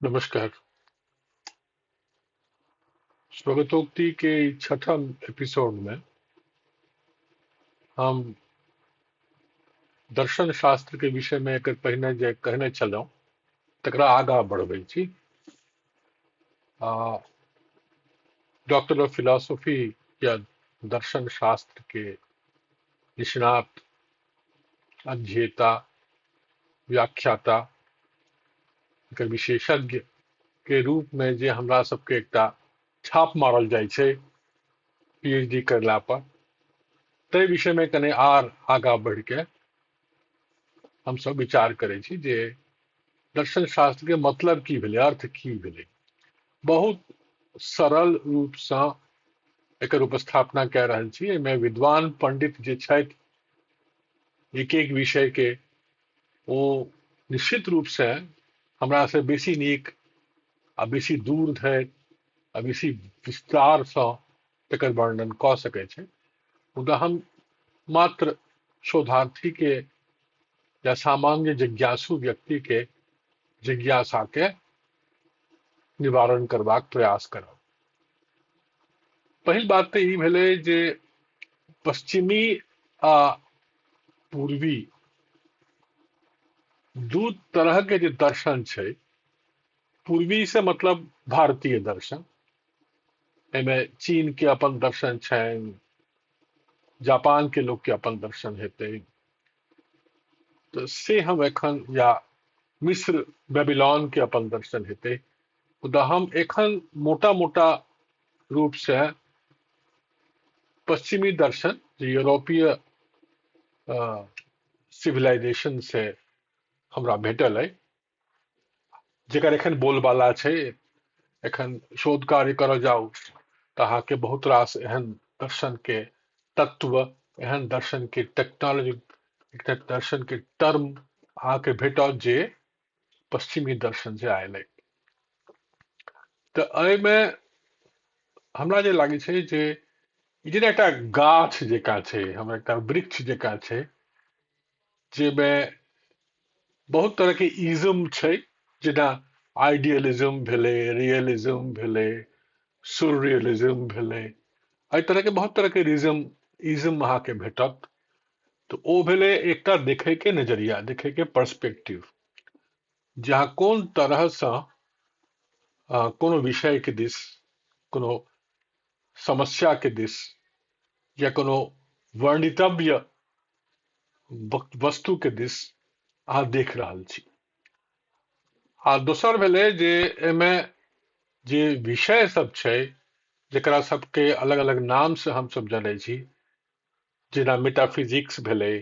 नमस्कार। स्वगतोक्ति के छठम एपिसोड में हम दर्शन शास्त्र के विषय में एकर पहिने जे कहने छलहुँ तकरा आगाँ बढ़बै छी। आ डॉक्टर ऑफ फिलॉसफी या दर्शन शास्त्र के निष्णात अध्येता व्याख्याता एकर विशेषज्ञ के रूप में जे हमरा सबके एकटा छाप मारल जाइ छै पीएचडी करला पर, ताहि विषय में कने आर आगाँ बढ़ के हम सब विचार करै छी जे दर्शन शास्त्र के मतलब की भेलै, अर्थ की भेलै। बहुत सरल रूपसँ एकर उपस्थापना कए रहल छी। एहिमे विद्वान पंडित जे छथि एक एक विषय के ओ निश्चित रूप से हमरा से बेसी नीक आ बेसी दूर धरि आ बेसी विस्तार सँ एकर वर्णन कऽ सकै छै। मुदा हम मात्र शोधार्थी के या सामान्य जिज्ञासु व्यक्ति के जिज्ञासा के निवारण करबाक प्रयास करब। पहिल बात तऽ ई भेलै जे पश्चिमी आ पूर्वी दू तरह के जे दर्शन छै, पूर्वी से मतलब भारतीय दर्शन, एहिमे चीन के अपन दर्शन छनि, जापान के लोग के अपन दर्शन हेतै, तऽ से हम एखन, या मिस्र बेबीलोन के अपन दर्शन हेतै। मुदा हम एखन मोटा मोटा रूप से पश्चिमी दर्शन जे यूरोपीय सिविलाइजेशन से हमरा भेटल अइ, जेकर एखन बोलबाला छै, एखन शोध कार्य करऽ जाउ तऽ अहाँके बहुत रास एहन दर्शन के तत्व, एहन दर्शन के टेक्नोलॉजी, दर्शन के टर्म अहाँके भेटत जे पश्चिमी दर्शन से आयल अइ। तऽ एहिमे हमरा जे लागै छै जे ई जेना एकटा गाछ जकाँ छै, हमरा एकटा वृक्ष जकाँ छै, जेमे बहुत तरह के इज्म छै, जेना आइडियलिज्म भेलै, रियलिज्म भेलै, सुररियलिज्म भेलै, एहि तरह के बहुत तरह के इज्म अहाँके भेटत। तऽ ओ भेलै एकटा देखै के नजरिया, देखै के पर्सपेक्टिव, जहाँ कोन तरहसँ कोनो विषय के दिस, कोनो समस्या के दिस, या कोनो वर्णितव्य वस्तु के दिस अहाँ देख रहल छी। आ दोसर भेलै जे एहिमे जे विषय सब छै, जकरा सबके अलग अलग नाम से हम सब जानै छी, जेना मेटाफिजिक्स भेलै,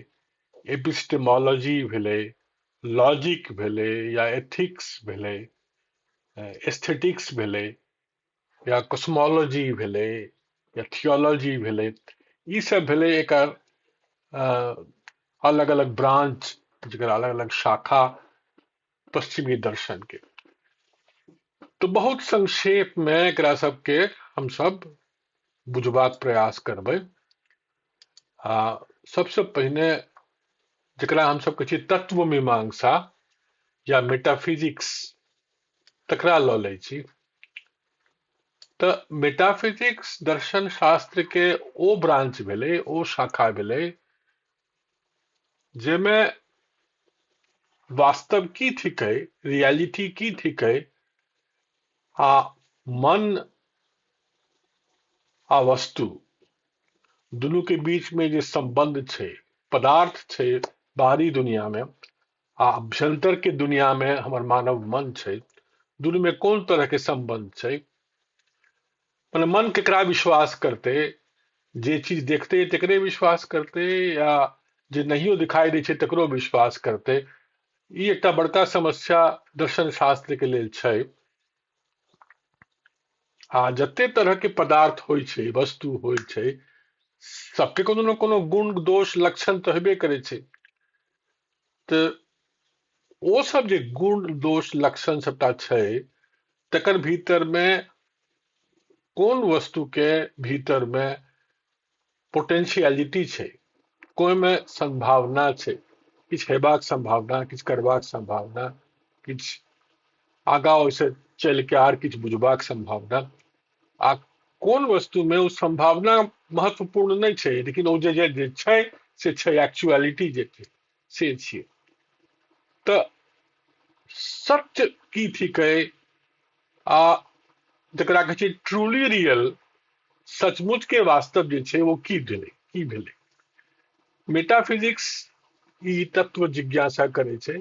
एपिस्टेमोलॉजी भेलै, लॉजिक भेलै, या एथिक्स भेलै, एस्थेटिक्स भेलै, या कॉस्मोलॉजी भेलै, या थियोलॉजी भेलै, ई सब भेलै एकर अलग अलग ब्रांच, जकर अलग अलग शाखा पश्चिमी दर्शन के। तो बहुत संक्षेप में एकरा सबके हम सब बुझबाक प्रयास करबै। सबसे पहिने जकरा हम सब कहै छी तत्व मीमांसा या मेटाफिजिक्स, तकरा लऽ लै छी। तऽ मेटाफिजिक्स दर्शन शास्त्र के ओ ब्रांच भेलै, ओ शाखा भेलै, जेमे वास्तव की थिकै, रियलिटी की थिकै, आ मन आ वस्तु दुनू के बीच में जे संबंध छै, पदार्थ छै बाहरी दुनिया में, आ अभ्यंतर के दुनिया में हमर मानव मन छै, दुनू में कोन तरह के संबंध छै। मतलब मन केकरा विश्वास करते, जे चीज देखते तकरे विश्वास करते, या जे नहियो दिखाई दै छै तकरो विश्वास करते। ई एकटा बड़का समस्या दर्शन शास्त्र के लेल छै। आ जते तरह के पदार्थ होइ छै, वस्तु होइ छै, सबके कोनो न कोनो गुण दोष लक्षण तऽ हेबे करै छै। तऽ ओ सब जे गुण दोष लक्षण सबटा छै, तकर भीतर में कोन वस्तु के भीतर में पोटेंशियलिटी छै, कोई में संभावना छै, किछ हेबाक संभावना, किछ करबाक संभावना, किछ आगा ओइसे चल के आर किछु बुझबाक संभावना आ कोन वस्तु में ओ संभावना महत्वपूर्ण नहीं छै, लेकिन ओ जे छै से छै एक्चुअलिटी जे छै से छियै। तऽ सत्य की थिकै आ जकरा कहै छै ट्रूली रियल, सचमुच के वास्तव जे छै वो की भेलै। मेटाफिजिक्स ई तत्व जिज्ञासा करे छै।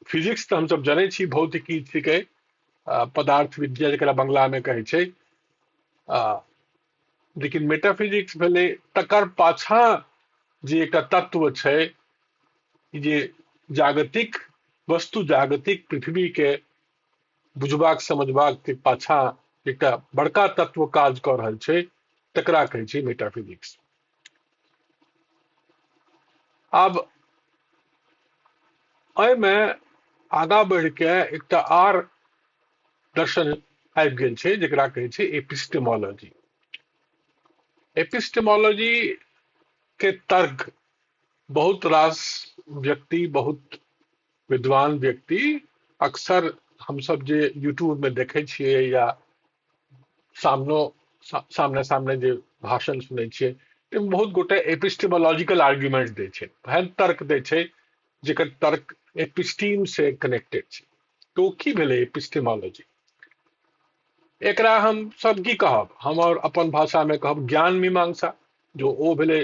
फिजिक्स तऽ हमसब जानै छी, भौतिकी थिकै, पदार्थ विद्या जकरा बांग्ला में कहै छै। लेकिन मेटाफिजिक्स भेलै तकर पाछा जे एकटा तत्व छै, ई जे जागतिक वस्तु, जागतिक पृथ्वी के बुझबाक समझबाक के पाछा एकटा बड़का तत्व काज कऽ रहल छै, तकरा कहै छै मेटाफिजिक्स। आब एहिमे आगा बढ़ि के एकटा आर दर्शन आबि गेल छै, जकरा कहै छै एपिस्टेमोलॉजी। एपिस्टेमोलॉजी के तर्क बहुत रास व्यक्ति, बहुत विद्वान व्यक्ति, अक्सर हम सब जे यूट्यूब में देखे छियै या सामने सामने जे भाषण सुनै छियै, तऽ बहुत गोटे एपिस्टेमोलॉजिकल आर्ग्यूमेंट दै छै, एहन तर्क दै छै जेकर तर्क एपिस्टीम से कनेक्टेड छै। तो की भेलै एपिस्टेमोलॉजी? एकरा हम सब की कहब, हमर अपन भाषा में कहब ज्ञान मीमांसा। जो ओ भेलै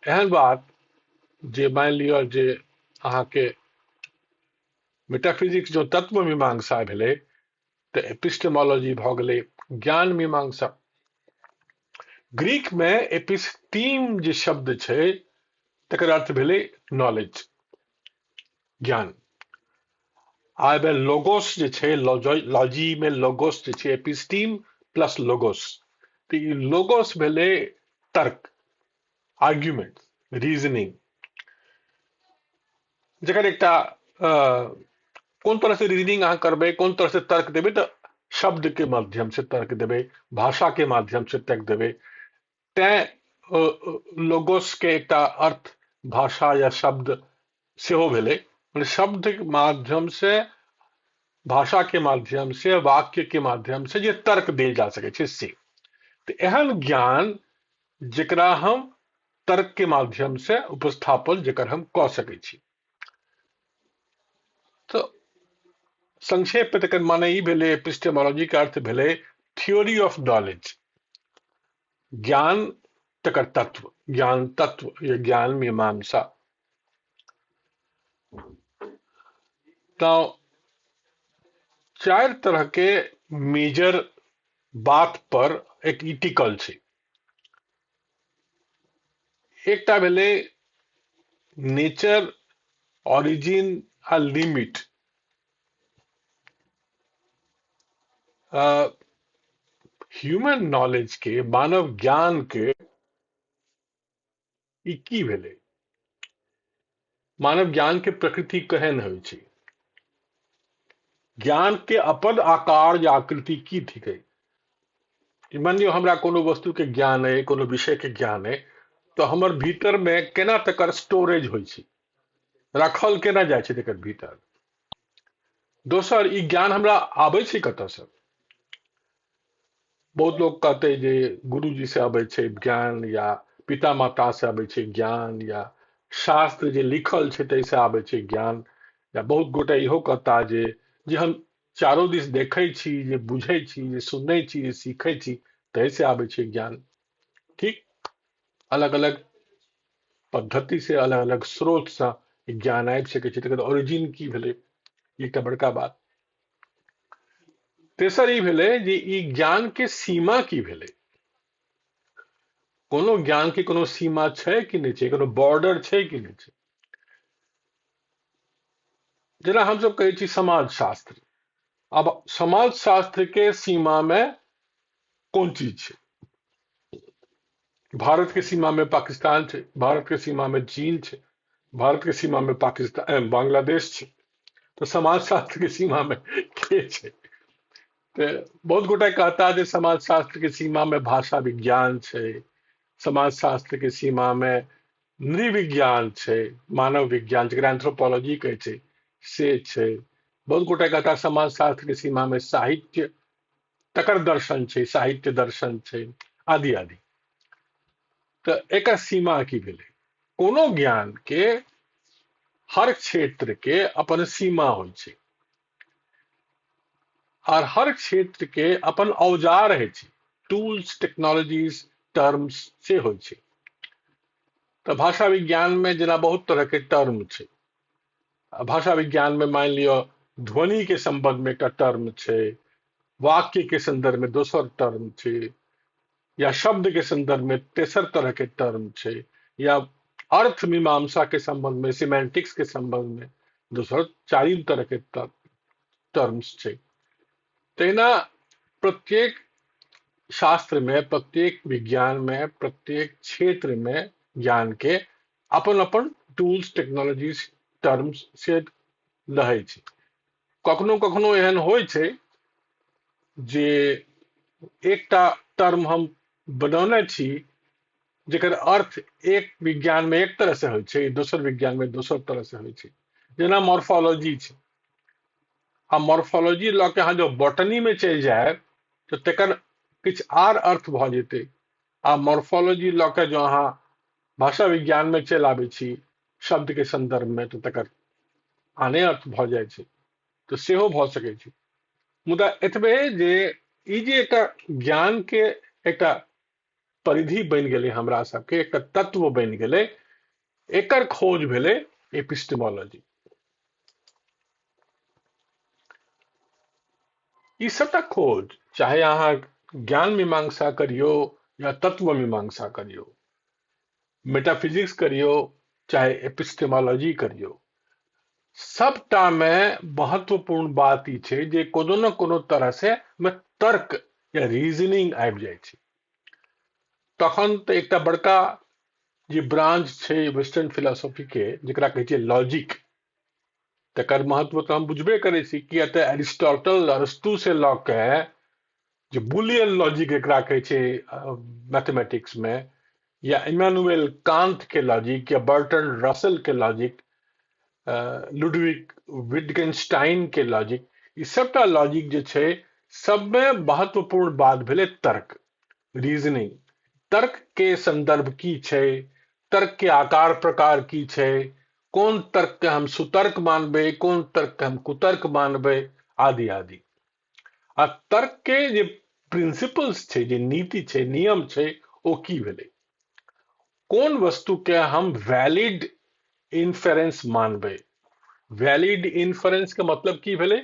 एहन बात जे मान लिअ जे अहाँके मेटाफिजिक्स जो तत्व मीमांसा भेलै, तऽ एपिस्टेमोलॉजी भऽ गेलै ज्ञान मीमांसा। ग्रीक में एपिस्टीम जे शब्द छै तकर अर्थ भेलै नॉलेज, ज्ञान। आबे लोगोस जे छै, लॉजी में लोगोस जे छै, एपिस्टीम प्लस लोगोस, तो ई लोगोस भेलै तर्क, आर्ग्यूमेंट, रीजनिंग, जकर एकटा कोन तरह से रीजनिंग अहाँ करबै, कोन तरह से तर्क देबै, तऽ शब्द के माध्यम से तर्क देबै, भाषा के माध्यम से तर्क देबै। तैं लोगोस के एकटा अर्थ भाषा या शब्द सेहो भेलै, शब्द के माध्यम से, भाषा के माध्यम से, वाक्य के माध्यम से जे तर्क देल जा सकै छै से। तऽ एहन ज्ञान जेकरा हम तर्क के माध्यम से उपस्थापन जेकर हम कऽ सकै छी। तो संक्षेप में तकर माने ई भेलै, एपिस्टेमोलॉजी के अर्थ भेलै थ्योरी ऑफ नॉलेज, ज्ञान तकर तत्व, ज्ञान तत्व या ज्ञान मीमांसा। तो 4 तरह के मेजर बात पर एक ई टिकल छै। एकटा भेलै नेचर, ऑरिजिन आ लिमिट। ह्यूमन नॉलेज के, मानव ज्ञान के ई की भेलै, मानव ज्ञान के प्रकृति केहन होइ छै, ज्ञान के अपन आकार या आकृति की थिकै। मान लियो हमरा कोनो वस्तु के ज्ञान है, कोनो विषय के ज्ञान है, तो हमर भीतर में केना तकर स्टोरेज होइ छै, रखल केना जाइ छै तकर भीतर। दोसर, ई ज्ञान हमरा आबै छै कतऽ से? बहुत लोग कहते जे गुरुजी से आबै छै ज्ञान, या पिता माता से आबै छै ज्ञान, या शास्त्र जे लिखल छै तैसे आबै छै ज्ञान, या बहुत गोटे इहो कहता जे हम चारो दिस देखै छी, जे बुझै छी, जे सुनै छी, जे सीखै छी, तैसे आबै छै ज्ञान। ठीक, अलग अलग पद्धति से, अलग अलग स्रोत से ज्ञान आबि सकै छै। तकर ओरिजिन की भेलै, एकटा बड़का बात। तेसर ई भेलै जे ई ज्ञान के सीमा की भेलै। कोनो ज्ञान के कोनो सीमा छै कि नहीं छै, कोनो बॉर्डर छै कि नहीं छै। जेना हम सब कहै छी समाज शास्त्र, अब समाज शास्त्र के सीमा में कौन चीज छै? भारत के सीमा में पाकिस्तान छै, भारत के सीमा में चीन छै, भारत के सीमा में पाकिस्तान बांग्लादेश छै, तो समाज शास्त्र के सीमा में के छै? तो बहुत गोटा कहता है समाज शास्त्र के सीमा में भाषा विज्ञान छै, समाज शास्त्र के सीमा में नृविज्ञान छै, मानव विज्ञान जकरा एंथ्रोपोलॉजी कहै छै से छै। बहुत गोटे कहता समाजशास्त्र के सीमा में साहित्य तकर दर्शन छै, साहित्य दर्शन छै, आदि आदि। तो एकर सीमा की भेलै? कोनो ज्ञान के हर क्षेत्र के अपन सीमा होइ छै और हर क्षेत्र के अपन औजार है छै, टूल्स, टेक्नोलॉजीज, टर्म्स से होइ छै। तो भाषा विज्ञान में जेना बहुत तरह के टर्म छै। भाषा विज्ञान में मान लियो ध्वनि के संबंध में एक टर्म छै, वाक्य के संदर्भ में दोसर टर्म छै, या शब्द के संदर्भ में तेसर तरह के टर्म छै, या अर्थ मीमांसा के संबंध में, सिमेंटिक्स के संबंध में दोसर चारिम तरह के टर्म्स छै। तहिना प्रत्येक शास्त्र में, प्रत्येक विज्ञान में, प्रत्येक क्षेत्र में ज्ञान के अपन अपन टूल्स, टेक्नोलॉजीज, टर्म्स से रहै छै। कखनो कखनो एहन होइ छै जे एकटा टर्म हम बनौने छी जेकर अर्थ एक विज्ञान में एक तरह से होइ छै, दोसर विज्ञान में दोसर तरह से होइ छै। जेना मॉर्फोलॉजी छै, आ मॉर्फोलॉजी लऽ के अहाँ जो बॉटनी में चलि जायब तो तकर किछु आर अर्थ भऽ जेतै, आ मॉर्फोलॉजी लऽ के जो अहाँ भाषा विज्ञान में चलि आबै छी शब्द के संदर्भ में तो तकर आने अर्थ भऽ जाइ छै। तो सेहो भऽ सकै छै। मुदा एतबे जे ई जे एकटा ज्ञान के एकटा परिधि बनि गेलै, हमरा सबके एकटा तत्व बनि गेलै, एकर खोज भेलै एपिस्टेमोलॉजी। ई सबटा खोज, चाहे अहाँ ज्ञान मीमांसा करियो या तत्व मीमांसा करियो, मेटाफिजिक्स करियो चाहे एपिस्टेमोलॉजी करियो, सबटा में महत्वपूर्ण बात ई छै जे कोनो न कोनो तरह से में तर्क या रीजनिंग आबि जाइ छै। तखन तऽ एकटा बड़का जे ब्रांच छै वेस्टर्न फिलोसॉफी के जेकरा कहै छै लॉजिक, तकर महत्व तो हम बुझबे करै छी। किया तऽ एरिस्टोटल, अरस्तु से लऽ के जो बुलियन लॉजिक एकरा कहै छै मैथमेटिक्स में, या इमानुएल कांट के लॉजिक, या बर्टन रसल के लॉजिक, लुडविग विटगेनस्टाइन के लॉजिक, ई सबटा लॉजिक जे छै सब में महत्वपूर्ण बात भेलै तर्क, रीजनिंग। तर्क के संदर्भ की छै, तर्क के आकार प्रकार की छै, कोन तर्क के हम सुतर्क मानबै, कोन तर्क के हम कुतर्क मानबै, आदि आदि। आ तर्क के जे प्रिंसिपल्स छै, जे नीति छै, नियम छै, ओ की भेलै? कोन वस्तु के हम वैलिड इन्फेरेंस मानबै? वैलिड इन्फेरेंस के मतलब की भेलै?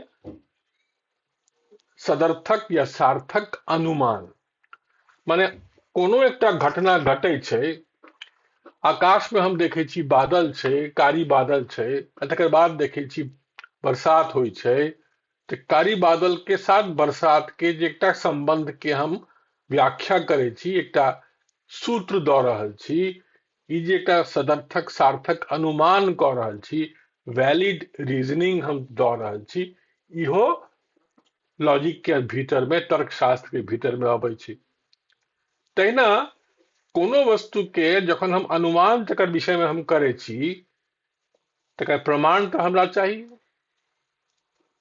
सदर्थक या सार्थक अनुमान। माने कोनो एकटा घटना घटै छै, आकाश में हम देखै छी बादल छै, कारी बादल छै, तकर बाद देखै छी बरसात होइ छै, तो कारी बादल के साथ बरसात के जे एकटा संबंध के हम व्याख्या करै छी, एकटा सूत्र दऽ रहल छी, ई जे एकटा सदर्थक सार्थक अनुमान कऽ रहल छी, वैलिड रीजनिंग हम दऽ रहल छी, इहो लॉजिक के भीतर में, तर्कशास्त्र के भीतर में अबै छै। तहिना कोनो वस्तु के जखन हम अनुमान तकर विषय में हम करै छी, तकर प्रमाण तो हमरा चाहिए,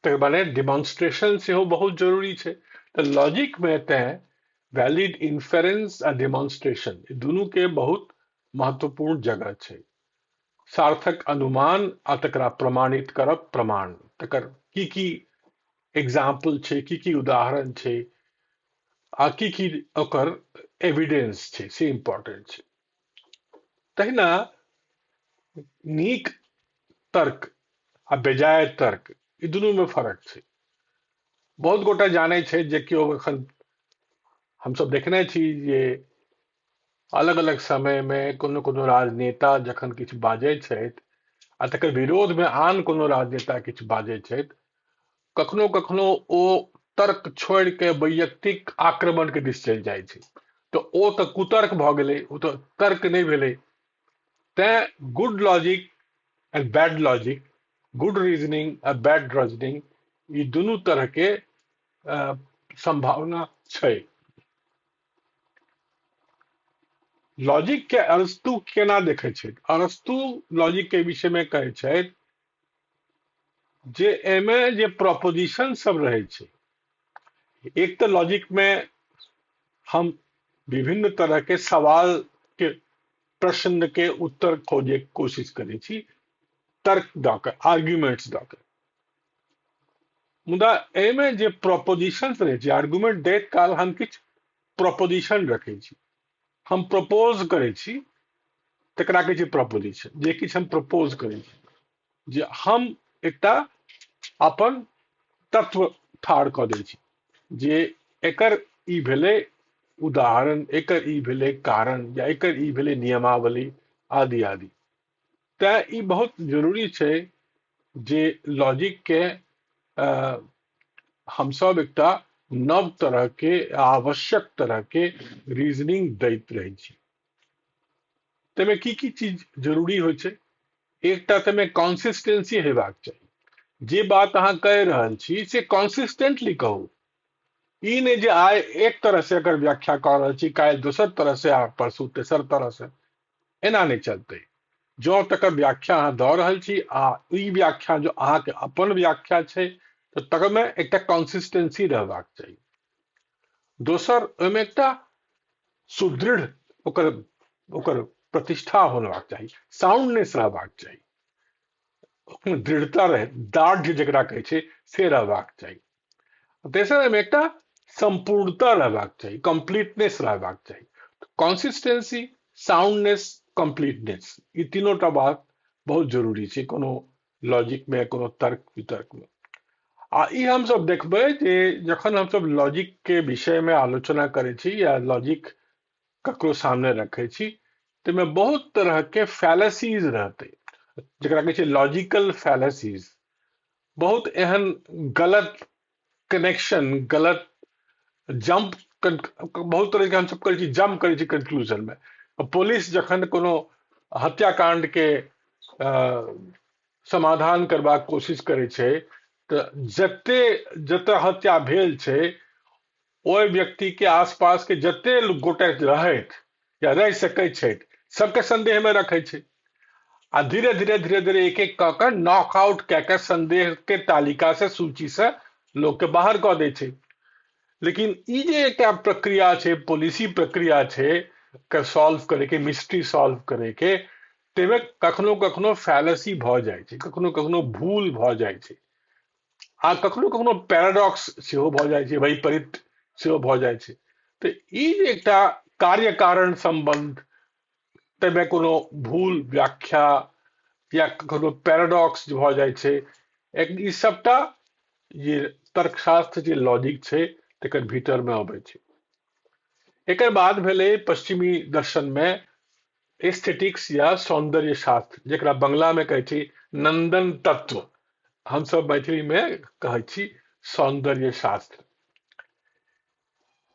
तकर माने डिमॉन्स्ट्रेशन सेहो बहुत जरूरी छै। तो लॉजिक में तय वैलिड इन्फेरेंस आ डिमॉन्स्ट्रेशन दुनू के बहुत महत्वपूर्ण जगह छै। सार्थक अनुमान आ तकरा प्रमाणित करब, प्रमाण, तकर की एग्जाम्पल छै, की उदाहरण छै, आ की ओकर एविडेंस छै, से इम्पोर्टेंट छै। तहिना नीक तर्क आ बेजाय तर्क, ई दुनू में फर्क छै। बहुत गोटा जानै छै जे केओ एखन हमसब देखने छी जे अलग अलग समय में कोनो कोनो राजनेता जखन किछु बाजै छथि आ तकर विरोध में आन कोनो राजनेता किछु बाजै छथि, कखनो कखनो ओ तर्क छोड़ि के वैयक्तिक आक्रमण के दिस चलि जाइ छै। तो ओ तऽ कुतर्क भऽ गेलै, ओ तऽ तर्क नहीं भेलै। तैं good logic and bad logic, good reasoning आ बैड रीजनिंग, ई दुनू तरह के संभावना छै। लॉजिक के अरस्तु केना देखे छै? अरस्तु लॉजिक के विषय में कहै छै जे एमे जे प्रोपोजिशन सब रहे छै, एक तो लॉजिक में हम विभिन्न तरह के सवाल के प्रश्न के उत्तर खोजे के कोशिश करै छी, तर्क द के, आर्ग्यूमेंट्स द के। मुदा एमे जे प्रोपोजिशन रहे छै, आर्गुमेंट दैत काल हम किछ प्रोपोजिशन रखे छी, हम प्रपोज करे छी, तकरा कहै छै प्रोपोजिशन। जे किछ हम प्रपोज करे छी, जे हम एकटा अपन तत्व ठाढ़ कऽ दै छी, जे एकर ई भेलै उदाहरण, एकर ई भेलै कारण, या एकर ई भेलै नियमावली, आदि आदि। तैं ई बहुत जरूरी छै जे लॉजिक के हम सब एकटा नव तरह के, आवश्यक तरह के रीजनिंग दैत रहे छी। तैमे की चीज जरूरी होइ छै? एकटा तैमे कंसिस्टेंसी हेबाक चाही। जे बात अहाँ कह रहल छी से कंसिस्टेंटली कहू। ई नहीं जे आइ एक तरह से एकर व्याख्या कऽ रहल छी, काल्हि दोसर तरह से, आ परसू तेसर तरह से, एना नहीं चलतै। जो तकर व्याख्या अहाँ दऽ रहल छी आ ई व्याख्या जो अहाँके अपन व्याख्या छै, तऽ तकरमे एकटा कंसिस्टेंसी रहबाक चाही। दोसर, ओहिमे एकटा सुदृढ़ ओकर ओकर प्रतिष्ठा होबाक चाही, साउंडनेस रहबाक चाही, ओहिमे दृढ़ता रहे, दार्ढ्य जकरा कहै छै से रहबाक चाही। तेसर, एहिमे एकटा संपूर्णता रहबाक चाही, कंप्लीटनेस रहबाक चाही। कंसिस्टेंसी, साउंडनेस, कंप्लीटनेस, ई तीनोटा बात बहुत जरूरी छै कोनो लॉजिक में, कोनो तर्क वितर्क में। आ ई हम सब देखबै जे जखन हम सब लॉजिक के विषय में आलोचना करै छी या लॉजिक ककरो सामने रखे छी, तैमे बहुत तरह के फैलेसीज रहते, जकरा कहै छै लॉजिकल फैलेसीज। बहुत एहन गलत कनेक्शन, गलत जंप, बहुत तरह के हम सब करै छी जंप करै छी कंक्लूजन में। पुलिस जखन कोनो हत्याकांड के समाधान करबाक कोशिश करै छै, तऽ जते हत्या भेल छै, ओहि व्यक्ति के आसपास के जते गोटे रहैत या रहि सकैत छै, सबके संदेह में रखै छै, आ धीरे धीरे धीरे धीरे एक एक कऽ नॉकआउट कऽ के संदेह के तालिका से, सूची से लोग के बाहर कऽ दै छै। लेकिन ई जे एकटा प्रक्रिया छै, पॉलिसी प्रक्रिया छै, के सॉल्व करे के, मिस्ट्री सॉल्व करे के, तैमे कखनो कखनो फैलेसी भऽ जाइ छै, कखनो कखनो भूल भऽ जाइ छै, आ कखनो कखनो पैराडॉक्स सेहो भऽ जाइ छै, वैपरीत सेहो भऽ जाइ छै। तऽ ई जे एकटा कार्य कारण संबंध, तैमे कोनो भूल व्याख्या या कखनो पैराडॉक्स भऽ जाइ छै, ई सबटा जे तर्कशास्त्र, जे लॉजिक छै, तकर भीतर में अबै छै। एकर बाद भेलै पश्चिमी दर्शन में एस्थेटिक्स या सौंदर्य शास्त्र, जकरा बंगला में कहै छै नंदन तत्व, हम सब मैथिली में कहै छी सौंदर्य शास्त्र।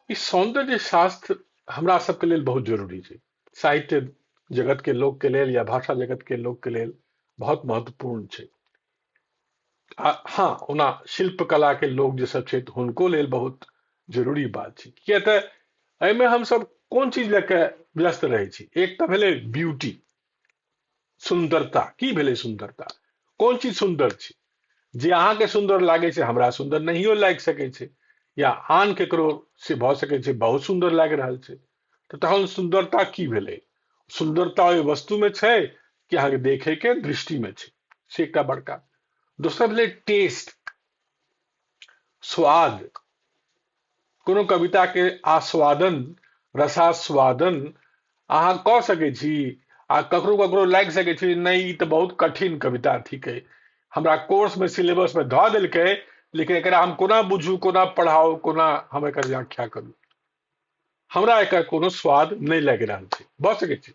ई सौंदर्य शास्त्र हमरा सबके लेल बहुत जरूरी छै, साहित्य जगत के लोग के लेल या भाषा जगत के लोग के लेल बहुत महत्वपूर्ण छै। हाँ, ओना शिल्पकला के लोग जे सब छै, हुनको लेल बहुत जरूरी बात छै। किया तऽ एहिमे हम सब कोन चीज लेके व्यस्त रहै छी? एक तऽ भेलै ब्यूटी, सुंदरता। की भेलै सुंदरता? कोन चीज सुंदर छै? जे अहाँके सुंदर लागे छै, हमरा सुंदर नहियो लागि सकै छै, या आन केकरो से भऽ सकै छै बहुत सुंदर लागि रहल छै। तऽ तहन सुंदरता की भेलै? सुंदरता ओहि वस्तु में छै कि अहाँके देखे के दृष्टि में छै, से एकटा बड़का। दोसर भेलै टेस्ट, स्वाद। कोनो कविता के आस्वादन, रसास्वादन अहाँ कऽ सकै छी, आ ककरो ककरो लागि सकै छै नहीं ई तऽ बहुत कठिन कविता थिकै, हमरा कोर्स में सिलेबस में धऽ देलकै, लेकिन एकरा हम कोना बुझू, कोना पढ़ाऊ, कोना हम एकर व्याख्या करू, हमरा एकर कोनो स्वाद नहीं लागि रहल छै, भऽ सकै छै।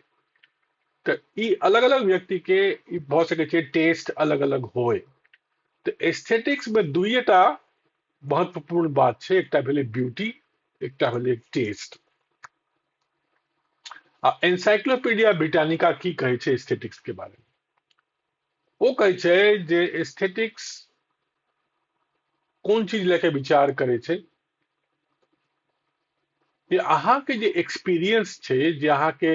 तऽ ई अलग अलग व्यक्ति के ई भऽ सकै छै टेस्ट अलग अलग होय। तऽ एस्थेटिक्स में दुइटा महत्वपूर्ण बात छै, एकटा भेलै ब्यूटी, एकटा भेलै टेस्ट। आ एनसाइक्लोपीडिया ब्रिटानिका की कहै छै एस्थेटिक्स के बारे में? वो कहै छै जे एस्थेटिक्स कोन चीज लेके विचार करे छै, कि अहाँ के जे एक्सपीरियंस छै, जे अहाँ के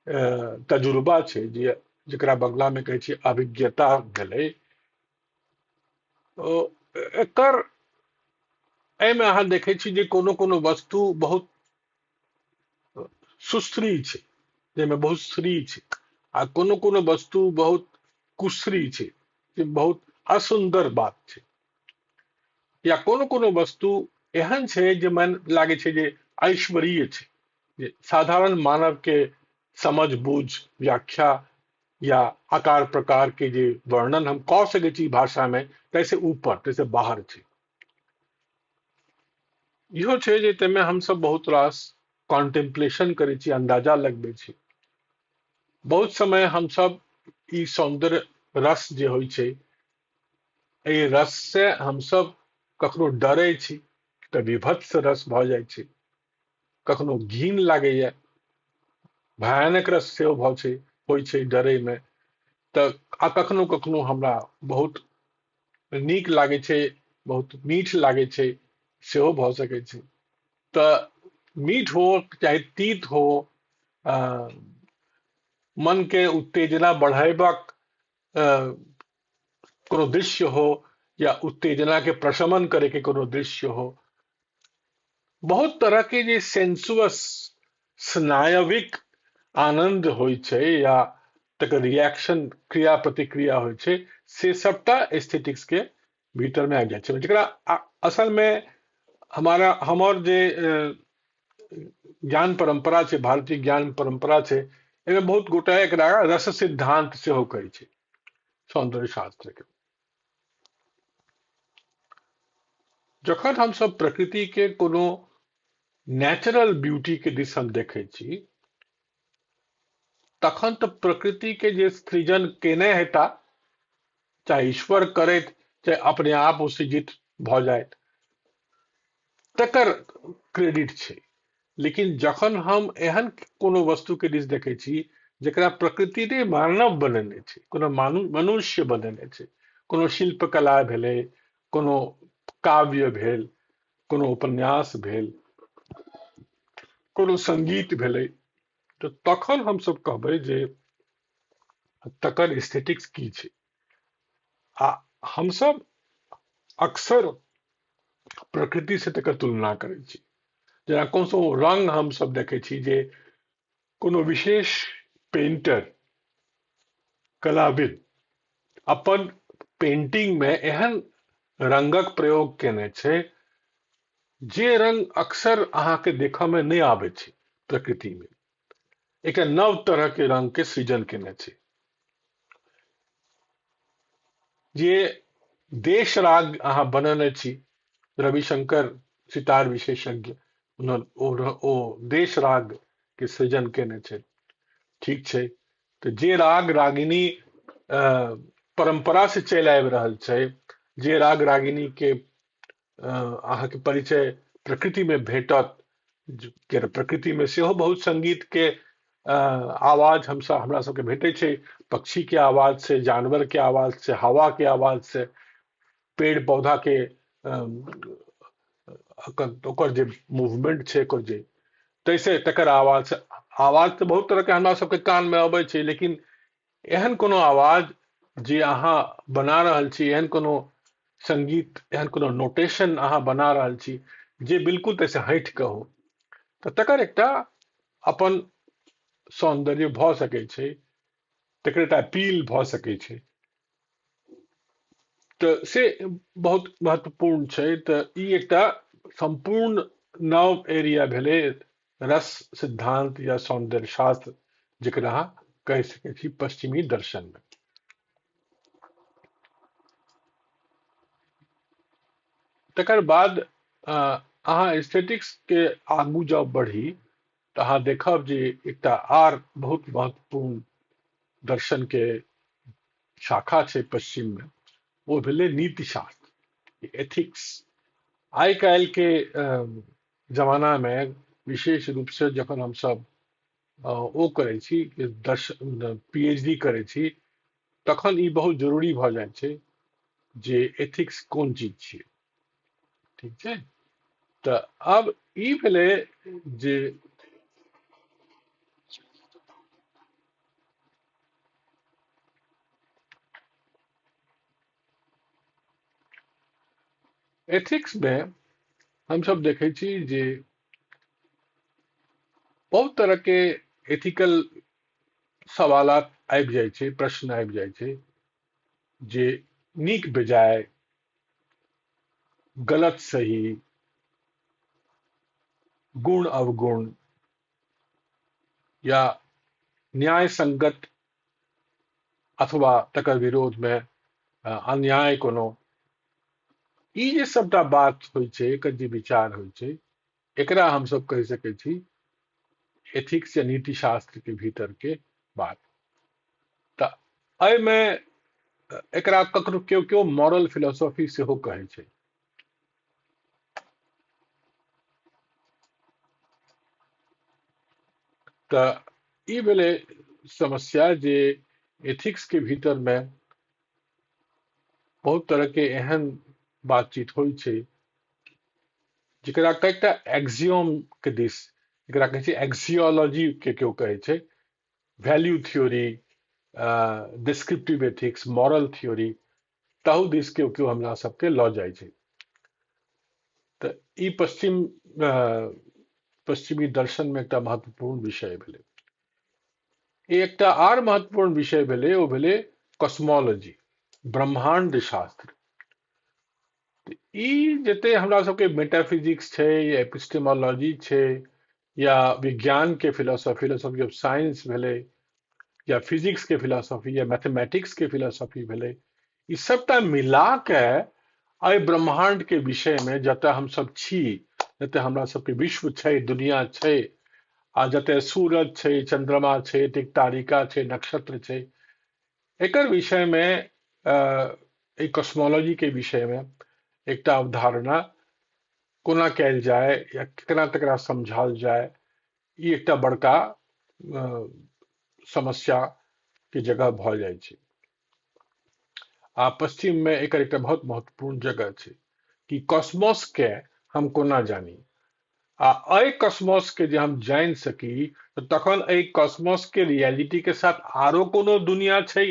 तजुर्बा छै, जे जकरा बंगला में कहै छै अभिज्ञता भेलै, ओ एकर एहिमे अहाँ देखै छी जे कोनो कोनो वस्तु बहुत सुश्री छै, जाहिमे बहुत श्री छै, आ कोनो कोनो वस्तु बहुत कुश्री छै, जे बहुत असुंदर बात छै, या कोनो कोनो वस्तु एहन छै जे मन लागे छै जे ऐश्वरीय छै, जे साधारण मानव के समझ बूझ व्याख्या या आकार प्रकार के जे वर्णन हम कह सकै छी भाषा में, तैसे ऊपर तैसे बाहर छै। इहो छै जे ताहिमे हमसब बहुत रास कॉन्टेम्पलेशन करै छी, अंदाजा लगबै छी। बहुत समय हमसब ई सौंदर्य रस जे होइ छै, एहि रस से हमसब कखनो डरै छी तऽ विभत्स रस भऽ जाइ छै, कखनो घिन लागैया, भयानक रस सेहो भऽ छै, होइ छै डरै में। तऽ आ कखनो कखनो हमरा बहुत नीक लागै छै, बहुत मीठ लागै छै, सेहो भऽ सकै छै। तऽ मीठ हो चाहे तीत हो, अ, मन के उत्तेजना बढ़ेबाक अ, कोनो दृश्य हो, या उत्तेजना के प्रशमन करे के कोनो दृश्य हो, बहुत तरह के जे सेंसुअस स्नायविक आनंद होइ छै, या तकर रिएक्शन क्रिया प्रतिक्रिया होइ छै, से सबटा एस्थेटिक्स के भीतर में आबि जाइ छै, जकरा असल में हमारा हमर जे ज्ञान परंपरा छै, भारतीय ज्ञान परंपरा छै, एहिमे बहुत गोटा एकरा रस सिद्धांत सेहो कहै छै, सौंदर्य शास्त्र के। जखन हमसब प्रकृति के कोनो नेचुरल ब्यूटी के दिस हम देखै छी, तखन तऽ प्रकृति के जे सृजन केने हेता, चाहे ईश्वर करैत चाहे अपने आप ओ सृजित भऽ जायत, तकर क्रेडिट छै। लेकिन जखन हम एहन कोनो वस्तु के दिस देखै छी जकरा प्रकृति ने मानव बनेने छै, कोनो मनुष्य बनेने छै, कोनो शिल्पकला भेलै, कोनो काव्य भेल, कोनो उपन्यास भेल, कोनो संगीत भेलै, तऽ तखन हमसब कहबै जे तकर एस्थेटिक्स की छै। आ हमसब अक्सर प्रकृति से तकर तुलना करै छी। जेना कोनो रंग हमसब देखै छी जे कोनो विशेष पेंटर, कलाविद अपन पेंटिंग में एहन रंगक प्रयोग केने छै, जे रंग अक्सर अहाँके देखऽ में नहीं आबै छै प्रकृति में, एक नव तरह के रंग के सृजन केने छै, जे देश राग अहाँ बनने छी। रविशंकर सितार विशेषज्ञ, ओ देश राग के सृजन केने छै, ठीक छै। तऽ जे राग रागिनी परंपरा से चलि आबि रहल छै, जे राग रागिनी के अहाँके परिचय प्रकृति में भेटत, प्रकृति में सेहो बहुत संगीत के आवाज हमरा सबके भेटै छै, पक्षी के आवाज से, जानवर के आवाज से, हवा के आवाज से, पेड़ पौधा के ओकर जे मूवमेंट छै, ओकर जे तैसे तकर आवाज से, आवाज तऽ बहुत तरह के हमरा सबके कान में अबै छै, लेकिन एहन कोनो आवाज जे अहाँ बना रहल छी, एहन कोनो संगीत, एहन कोनो नोटेशन अहाँ बना रहल छी जे बिल्कुल तैसे हटि कऽ हो, तऽ तकर एकटा अपन सौंदर्य भऽ सकै छै, तकर एकटा अपील भऽ सकै छै। तऽ से बहुत महत्वपूर्ण छै। तऽ ई एकटा संपूर्ण नव एरिया भेलै रस सिद्धांत या सौंदर्य शास्त्र, जकरा अहाँ कहि सकै छी पश्चिमी दर्शन में। तकर बाद अहाँ एस्थेटिक्स के आगू जब बढ़ी तऽ अहाँ देखब जे एकटा आर बहुत महत्वपूर्ण दर्शन के शाखा छै पश्चिम में, वो भेलै नीति शास्त्र, एथिक्स। आइ काल्हि के जमाना में विशेष रूप से जखन हमसब ओ करै छी, दर्शन पीएचडी करै छी, तखन ई बहुत जरूरी भऽ जाइ छै जे एथिक्स कोन चीज छियै, ठीक छै। तऽ अब ई भेलै जे एथिक्स में हम सब देखे छी जे बहुत तरह के एथिकल सवालात आबि जाइ छै, प्रश्न आबि जाइ छै जे नीक बेजाय, गलत सही, गुण अवगुण या न्याय संगत अथवा तकर विरोध में अन्याय कोनो, ई जे सबटा बात होइ छै, एकर जे विचार होइ छै, एकरा हम सब कहि सकै छी एथिक्स या नीति शास्त्र के भीतर के बात। तऽ एहिमे एकरा ककरो केओ केओ मॉरल फिलोसॉफी सेहो कहै छै। तऽ ई भेलै समस्या जे एथिक्स के भीतर में बहुत तरह के एहन बातचीत होइ छै जेकरा कईटा एक्सियोम के दिस, एकरा कहै छै एक्सियोलॉजी के केओ कहै छै, value theory, descriptive ethics, moral theory, ताहू दिस केओ केओ हमरा सबके लऽ जाइ छै। तऽ ई पश्चिमी दर्शन में एकटा महत्वपूर्ण विषय भेलै। एकटा आर महत्वपूर्ण विषय भेलै, ओ भेलै कॉस्मोलॉजी, ब्रह्मांड शास्त्र। ई जते हमरा सबके मेटाफिजिक्स छै या एपिस्टेमोलॉजी छै या विज्ञान के फिलोसॉफी ऑफ साइंस भेलै या फिजिक्स के फिलोसॉफी या मैथमेटिक्स के फिलोसॉफी भेलै, ई सबटा मिला के एहि ब्रह्मांड के विषय में जतऽ हम सब छी, जतऽ हमरा सबके विश्व छै, दुनिया छै, आ जतऽ सूरज छै, चंद्रमा छै, तारिका छै, नक्षत्र छै, एकर विषय में एक कॉस्मोलॉजी के विषय में एकटा अवधारणा कोना कैल जाए या केना तकरा समझाल जाए, ई एकटा बड़का समस्या के जगह भऽ जाइ छै। आ पश्चिम में एकर एकटा बहुत महत्वपूर्ण जगह छै कि कॉस्मोस के हम कोना जानी, आ एहि कॉस्मोस के जे हम जानि सकी तऽ तखन एहि कॉस्मोस के रियलिटी के साथ आरो कोनो दुनिया छै,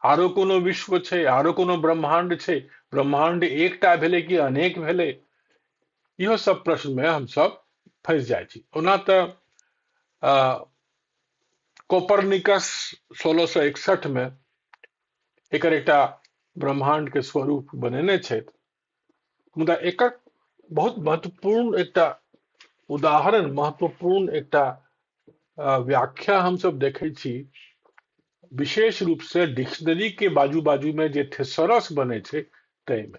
आरो कोनो विश्व छै, आरो कोनो ब्रह्मांड छै, ब्रह्मांड एकटा भेलै कि अनेक भेलै, इहो सब प्रश्न में हम सब फंसि जाइ छी। ओना तऽ कोपरनिकस 1661 में एकर एकटा ब्रह्मांड के स्वरूप बनेने छथि, मुदा एकर बहुत महत्वपूर्ण एकटा उदाहरण, महत्वपूर्ण एकटा व्याख्या हम सब देखे छी, विशेष रूप से डिक्शनरी के बाजू बाजू में जे थेसरस बने छै ताहिमे,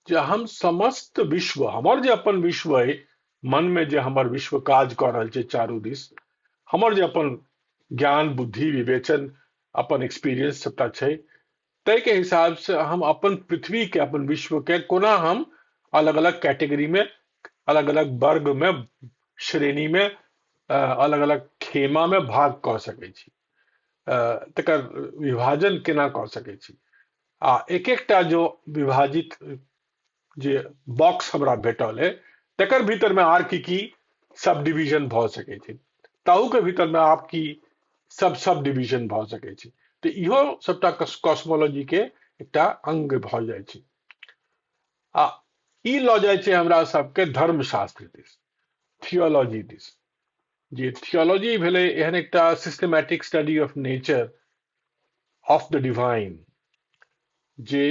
जे हम समस्त विश्व, हमर जे अपन विश्व है, मन में जे हमर विश्व काज कऽ रहल छै चारू दिस, हमर जे अपन ज्ञान, बुद्धि, विवेचन, अपन एक्सपीरियंस सबटा छै, तय के हिसाब से हम अपन पृथ्वी के, अपन विश्व के कोना हम अलग अलग कैटेगरी में, अलग अलग वर्ग में, श्रेणी में, अलग अलग खेमा में भाग कऽ सकै छी, तकर विभाजन केना कऽ सकै छी, आ एक एकटा जो विभाजित जे बॉक्स हमरा भेटल है तकर भीतर में आर की सब डिवीजन भऽ सकै छै, ताहू के भीतर में आप की सब डिवीजन भऽ सकै छै। तऽ इहो सबटा कॉस्मोलॉजी के एकटा अंग भऽ जाइ छै। आ ई लऽ जाइ छै हमरा सबके धर्मशास्त्र दिस, थियोलॉजी दिस, जे थियोलॉजी भेलै एहन एकटा systematic study of nature of the divine, जे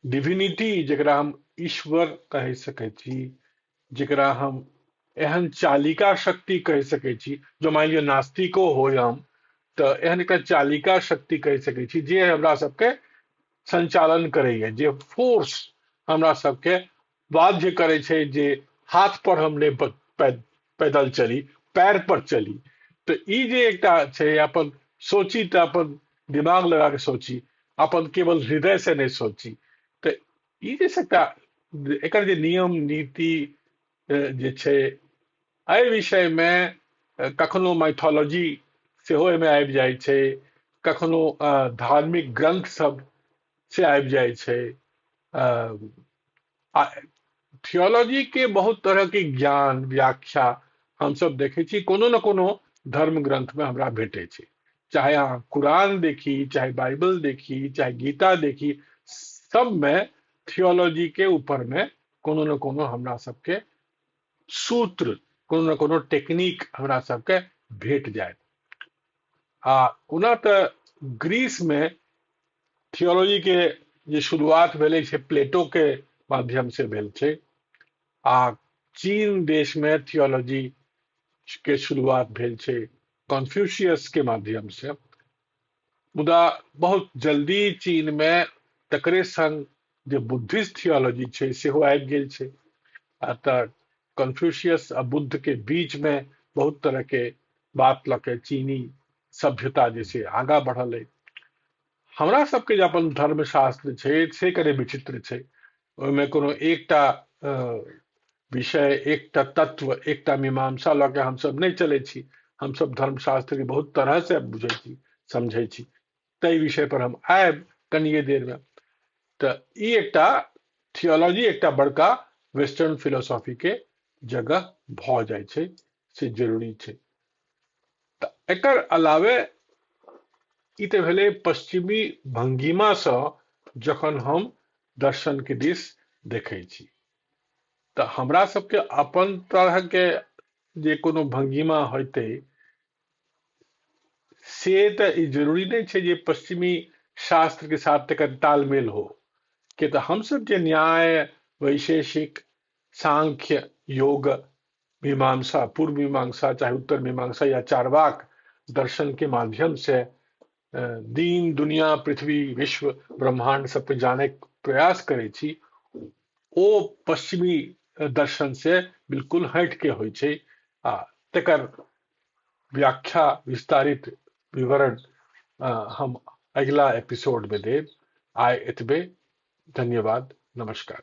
डिविनिटी जकरा हम ईश्वर कहि सकै छी, जकरा हम एहन चालिका शक्ति कहि सकै छी, जो मान लिअ नास्तिको होय हम तऽ एहन एकटा चालिका शक्ति कहि सकै छी जे हमरा सबके संचालन करैए, जे फोर्स हमरा सबके बाध्य करे छै जे हाथ पर हम नहीं पैदल चली, पैर पर चली। तो ई जे एकटा छै, अपन सोची तऽ अपन दिमाग लगा के सोची, अपन केवल हृदय से नहीं सोची। तो ई जे एकटा एकर जे नियम नीति जे छै, एहि विषय में कखनो माइथोलॉजी सेहो एहिमे आबि जाइ छै, कखनो धार्मिक ग्रंथ सब से आबि जाइ छै, आ थियोलॉजी के बहुत तरह के ज्ञान व्याख्या हम सब देखे छी कोनो न कोनो धर्म ग्रंथ में हमरा भेटे छै, चाहे अहाँ कुरान देखी, चाहे बाइबल देखी, चाहे गीता देखी, सब में थियोलॉजी के ऊपर में कोनो न कोनो हमरा सबके सूत्र, कोनो न कोनो टेक्निक हमरा सबके भेट जाए। आ ओना तऽ ग्रीस में थियोलॉजी के जे शुरुआत भेलै से प्लेटो के माध्यम से भेल छै। आ चीन देश में थियोलॉजी के शुरुआत भेल छै कॉन्फ्यूशियस के माध्यम से। मुदा बहुत जल्दी चीन में तकरे संग जे बुद्धिस्ट थियोलॉजी छै सेहो आबि गेल छै। तऽ कॉन्फ्यूशियस आ बुद्ध के बीच में बहुत तरह के बात लऽ के चीनी सभ्यता जे छै आगाँ बढ़ल है। हमरा सबके जे अपन धर्मशास्त्र छै से कने विचित्र छै। ओहिमे कोनो एकटा विषय, एकटा तत्व, एकटा मीमांसा लऽ के हमसब नहि चलै छी। हमसब धर्मशास्त्र के बहुत तरह से बुझै छी, समझै छी। ताहि विषय पर हम आयब कनिए देर में। तऽ ई एकटा थियोलॉजी एकटा बड़का वेस्टर्न फिलोसॉफी के जगह भऽ जाइ छै, से जरूरी छै। तऽ एकर अलावे ई तऽ भेलै पश्चिमी भंगिमा सँ जखन हम दर्शन के दिस देखै छी। तऽ हमरा सबके अपन तरह के जे कोनो भंगिमा होइतै से तऽ ई जरूरी नहीं छै जे पश्चिमी शास्त्र के साथ तकर तालमेल हो। कि तऽ हमसब जे न्याय, वैशेषिक, सांख्य, योग, मीमांसा, पूर्व मीमांसा, चाहे उत्तर मीमांसा या चार्वाक दर्शन के माध्यम से दीन, दुनिया, पृथ्वी, विश्व, ब्रह्मांड सबके जाने के प्रयास करै छी, ओ पश्चिमी दर्शन से बिल्कुल हट के होइ छै। आ तकर व्याख्या, विस्तारित विवरण हम अगला एपिसोड में देब। आइ एतबे। धन्यवाद, नमस्कार।